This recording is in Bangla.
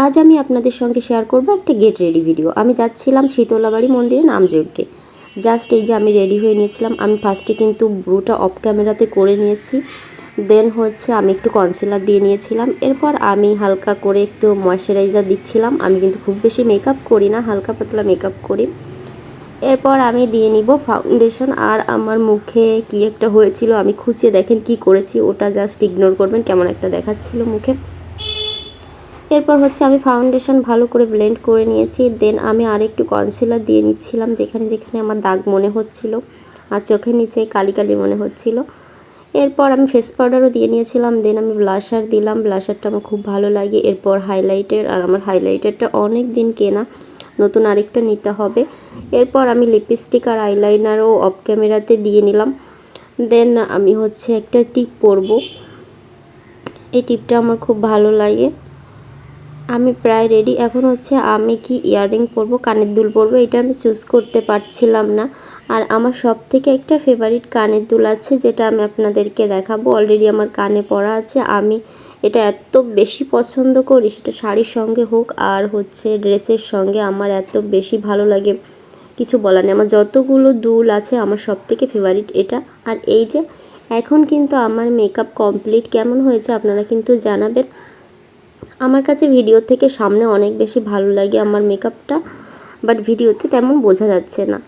আজ আমি আপনাদের সঙ্গে শেয়ার করব একটা গেট রেডি ভিডিও। আমি যাচ্ছিলাম শীতলাবাড়ি মন্দিরে নামযজ্ঞে। জাস্ট এই যে আমি রেডি হয়ে নিয়েছিলাম। আমি ফার্স্টে কিন্তু ব্রুটা অফ ক্যামেরাতে করে নিয়েছি। দেন হচ্ছে আমি একটু কনসিলার দিয়ে নিয়েছিলাম। এরপর আমি হালকা করে একটু ময়শ্চারাইজার দিচ্ছিলাম। আমি কিন্তু খুব বেশি মেকআপ করি না, হালকা পাতলা মেকআপ করি। এরপর আমি দিয়ে নিব ফাউন্ডেশন। আর আমার মুখে কি একটা হয়েছিল, আমি খুঁচিয়ে দেখেন কি করেছি, ওটা জাস্ট ইগনোর করবেন, কেমন একটা দেখাচ্ছিল মুখে। এরপর হচ্ছে আমি ফাউন্ডেশন ভালো করে ব্লেন্ড করে নিয়েছি। দেন আমি আর একটু কনসিলার দিয়ে নিচ্ছিলাম যেখানে যেখানে আমার দাগ মনে হচ্ছিল আর চোখের নিচে কালি কালি মনে হচ্ছিল। এরপর আমি ফেস পাউডারও দিয়ে নিয়েছিলাম। দেন আমি ব্লাশার দিলাম, ব্লাশারটা আমার খুব ভালো লাগে। এরপর হাইলাইটার, আর আমার হাইলাইটারটা অনেক দিন কেনা, নতুন আরেকটা নিতে হবে। এরপর আমি লিপস্টিক আর আইলাইনারও অফ ক্যামেরাতে দিয়ে নিলাম। দেন আমি হচ্ছে একটা টিপ পরব। এই টিপটা আমার খুব ভালো লাগে। আমি প্রায় রেডি। এখন হচ্ছে আমি কি ইয়াররিং পরবো, কানের দুল পরবো, এটা আমি চুজ করতে পারছিলাম না। আর আমার সব থেকে একটা ফেভারিট কানের দুল আছে, যেটা আমি আপনাদেরকে দেখাবো। অলরেডি আমার কানে পরা আছে। আমি এটা এত বেশি পছন্দ করি, সেটা শাড়ির সঙ্গে হোক আর হচ্ছে ড্রেসের সঙ্গে, আমার এত বেশি ভালো লাগে, কিছু বলার নেই। আমার যতগুলো দুল আছে আমার সব থেকে ফেভারিট এটা। আর এই যে এখন কিন্তু আমার মেকআপ কমপ্লিট। কেমন হয়েছে আপনারা কিন্তু জানাবেন। আমার কাছে ভিডিও থেকে সামনে অনেক বেশি ভালো লাগে আমার মেকআপটা, বাট ভিডিওতে তেমন বোঝা যাচ্ছে না।